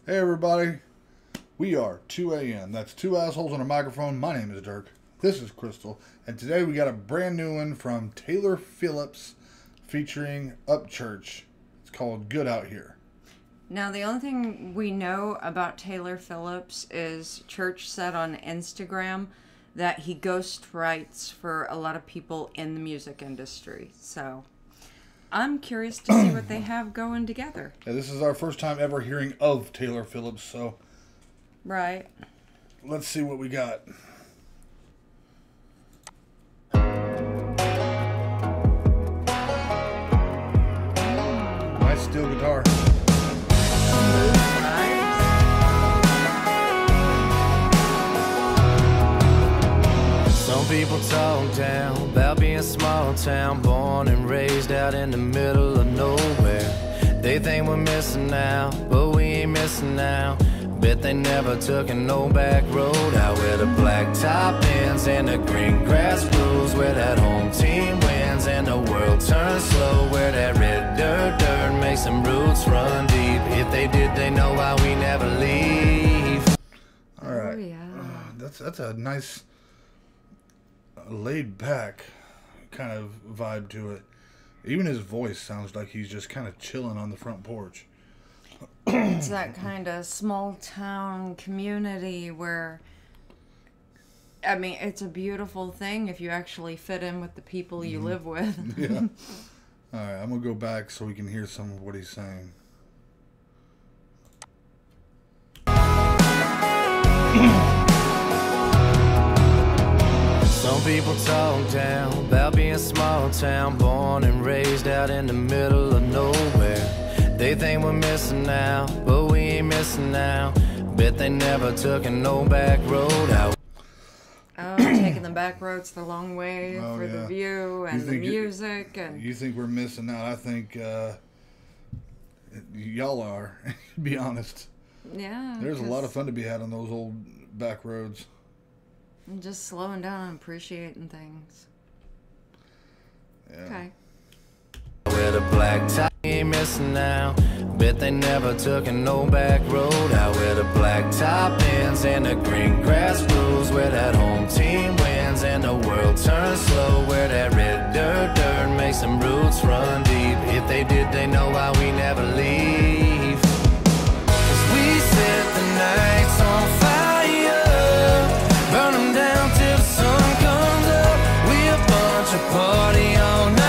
Hey everybody, we are 2AM. That's two assholes on a microphone. My name is Dirk. This is Crystal. And today we got a brand new one from Taylor Phillips featuring Upchurch. It's called Good Out Here. Now, the only thing we know about Taylor Phillips is Church said on Instagram that he ghost writes for a lot of people in the music industry. So I'm curious to see what they have going together. Yeah, this is our first time ever hearing of Taylor Phillips, so right. Let's see what we got. Nice steel guitar. Some people talk down about being small town, born and raised out in the middle of nowhere. They think we're missing out, but we ain't missing out. Bet they never took an old back road out where the black top ends and the green grass grows, where that home team wins and the world turns slow, where that red dirt makes them roots run deep. If they did, they know why we never leave. All right. Oh, yeah. That's a nice laid back kind of vibe to it. Even his voice sounds like he's just kind of chilling on the front porch. It's that kind of small town community where, I mean, it's a beautiful thing if you actually fit in with the people you live with. Yeah. All right, I'm gonna go back so we can hear some of what he's saying. Some people talk down about being small town, born and raised out in the middle of nowhere. They think we're missing out, but we ain't missing out. Bet they never took an old back road out. Oh, taking the back roads the long way for yeah. the view and the music. And You think we're missing out? I think y'all are, to be honest. yeah. There's a lot of fun to be had on those old back roads. And just slowing down and appreciating things. Yeah. Okay. Where the black tie ain't missing out. Bet they never took an old back road out where the black top ends and the green grass grows, where that home team wins and the world turns slow, where that red dirt makes them roots run deep. If they did, they know why we never leave. 'Cause we set the nights on fire, burn them down till the sun comes up. We a bunch of party all night.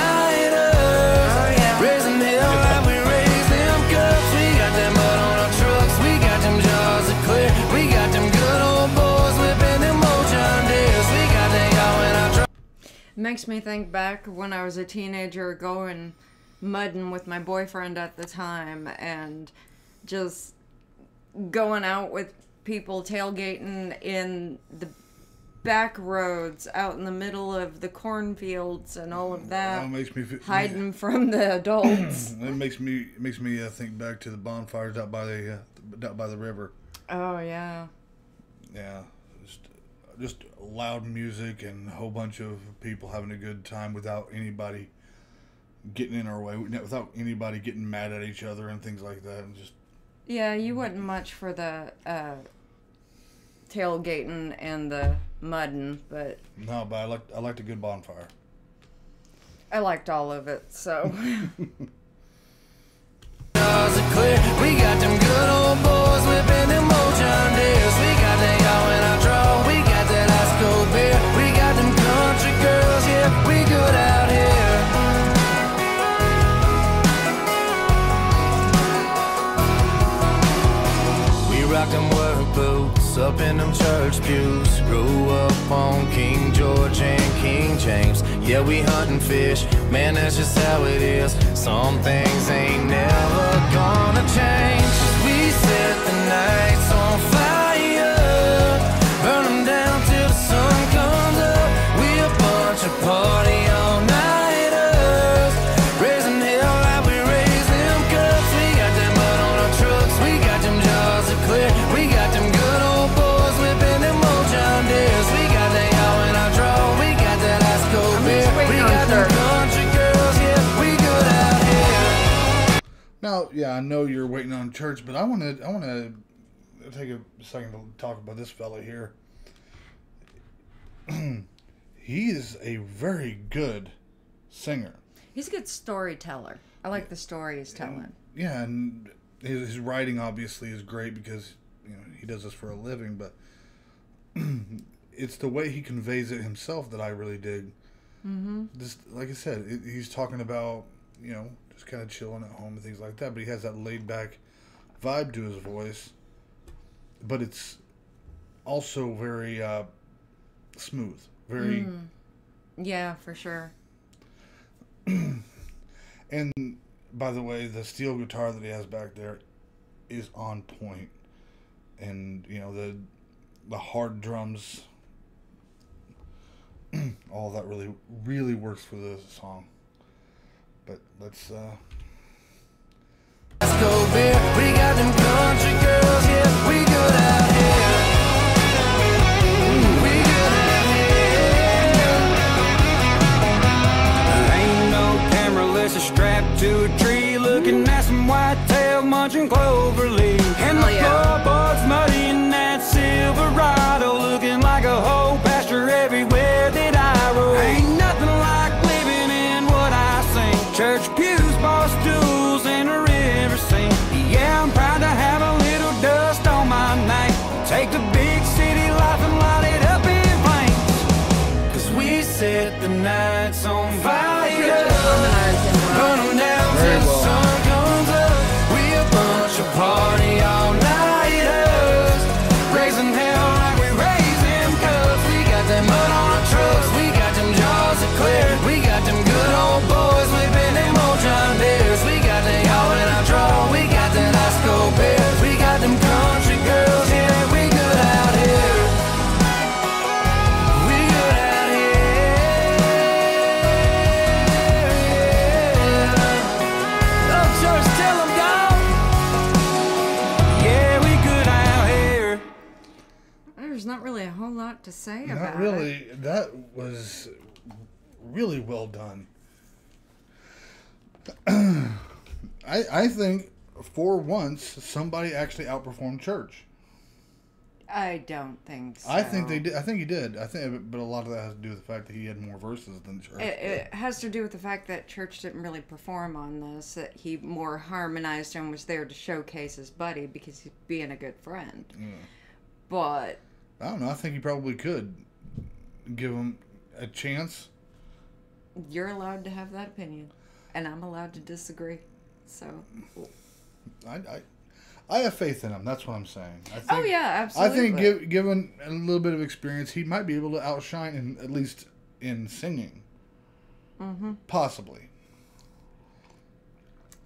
Makes me think back when I was a teenager going mudding with my boyfriend at the time and just going out with people tailgating in the back roads out in the middle of the cornfields and all of that, Makes me hiding from the adults. It makes me think back to the bonfires out by the river. Oh yeah. Yeah, just loud music and a whole bunch of people having a good time without anybody getting in our way, without anybody getting mad at each other and things like that. And just Yeah, you wasn't much for the tailgating and the mudding, but no, but I liked a good bonfire. I liked all of it, so. We got them good old boys whipping them old John Deeres. We got that y'all in our draw. We got that ice cold beer. We got them country girls. Yeah, we good out here. We rock them work boots up in them church pews. Grew up on King George and King James. Yeah, we hunting fish. Man, that's just how it is. Some things ain't never gonna change. 'Cause we set the nights on fire, burn them down till the sun comes up. We a bunch of party all-nighters, raising hell like we raise them cups. We got that mud on our trucks, we got them jaws of clear. We got them good old boys whipping them old John Deeres. We got that y'all in our draw, we got that ice cold beer. We got them country girls, yeah, we good out here. Now, yeah, I know you're waiting on church, but I want to take a second to talk about this fella here. He is a very good singer. He's a good storyteller. I like the story he's telling. Yeah, and his writing obviously is great because he does this for a living, but it's the way he conveys it himself that I really dig. Mm-hmm. Just like I said, he's talking about just kind of chilling at home and things like that, but he has that laid back vibe to his voice, but it's also very smooth, very yeah, for sure. And by the way, the steel guitar that he has back there is on point, and the hard drums, all that really works for the song. But let's go beer. We got them country girls, yeah, we good out here. We good out here. There ain't no camera unless it's strapped to a tree, looking at some whitetail munching clover leaf. And the floorboard's muddy in that Silverado, looking like a whole pasture everywhere that I roll. Ain't nothing like living in what I sing. Church pews, bar stools, and a river scene. Yeah, I'm proud to have a little dust on my name. Take the big city life and light it up in flames. 'Cause we set the nights on fire. Burn them down till the sun comes up. We a bunch of party all-nighters, raising hell like we raise them cubs. We got that mud on our trucks, we got them jaws that clear. We got them good old boys whipping them old John Deeres. We got that y'all in our draw, we got that ice cold beer. We got them country girls, yeah, we good out here. We good out here. Upchurch, tell them, dog. Yeah, we good out here. There's not really a whole lot to say about not really. That was really well done. I think for once somebody actually outperformed church. I don't think so. I think they did. I think he did. But a lot of that has to do with the fact that he had more verses than church. It has to do with the fact that church didn't really perform on this. That he more harmonized and was there to showcase his buddy because he's being a good friend. But I don't know. I think he probably could give him a chance. You're allowed to have that opinion, and I'm allowed to disagree. So, I have faith in him. That's what I'm saying. Absolutely. I think given a little bit of experience, he might be able to outshine at least in singing. Mm-hmm. Possibly.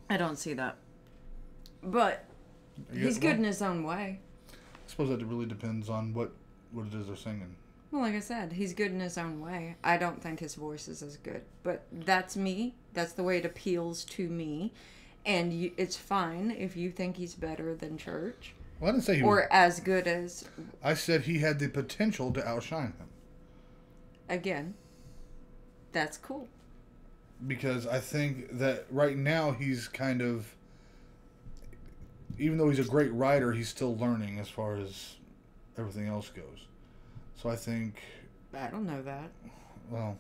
I don't see that, but he's good in his own way. I suppose that really depends on what it is they're singing. Well, like I said, he's good in his own way. I don't think his voice is as good, but that's me. That's the way it appeals to me, and it's fine if you think he's better than church. Well, I didn't say he or as good as. I said he had the potential to outshine him. Again, that's cool. Because I think that right now he's kind of, even though he's a great writer, he's still learning as far as everything else goes. So I think... I don't know that. Well...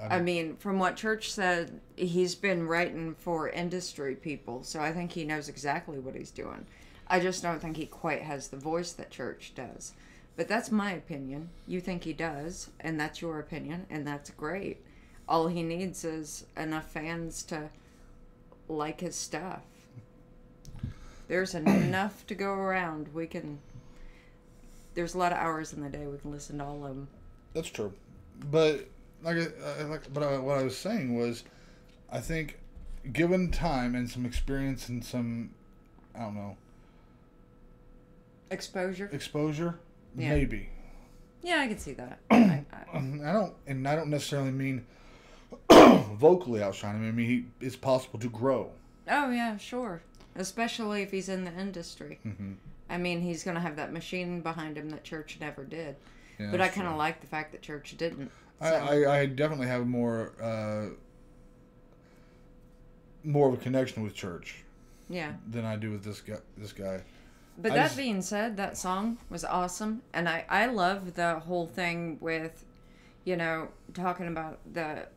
I mean, from what Church said, he's been writing for industry people, so I think he knows exactly what he's doing. I just don't think he quite has the voice that Church does. But that's my opinion. You think he does, and that's your opinion, and that's great. All he needs is enough fans to like his stuff. There's enough to go around. There's a lot of hours in the day we can listen to all of them. That's true. But what I was saying was, I think given time and some experience and some, I don't know. Exposure? Yeah. Maybe. Yeah, I can see that. I don't necessarily mean vocally outshine him. I mean, it's possible to grow. Oh, yeah, sure. Especially if he's in the industry. Mm-hmm. I mean, he's going to have that machine behind him that Church never did. Yeah, but I kind of like the fact that Church didn't. So. I definitely have more of a connection with Church. Yeah. than I do with this guy. But that being said, that song was awesome, and I love the whole thing with, you know, talking about the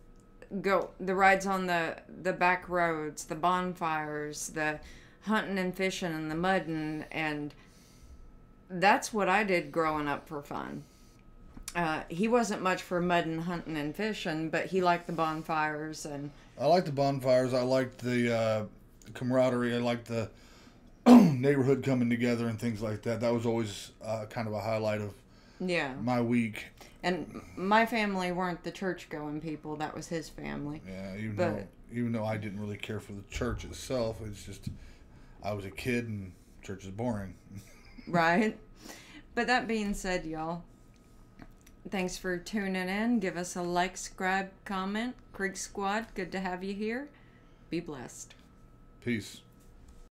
rides on the back roads, the bonfires, the hunting and fishing and the mudding, and that's what I did growing up for fun. He wasn't much for mudding, hunting, and fishing, but he liked the bonfires. And I liked the bonfires. I liked the camaraderie. I liked the neighborhood coming together and things like that. That was always kind of a highlight of my week. And my family weren't the church-going people. That was his family. Yeah, even though I didn't really care for the church itself, it's just I was a kid and church is boring. Right. But that being said, y'all, thanks for tuning in. Give us a like, subscribe, comment. Creek Squad, good to have you here. Be blessed. Peace.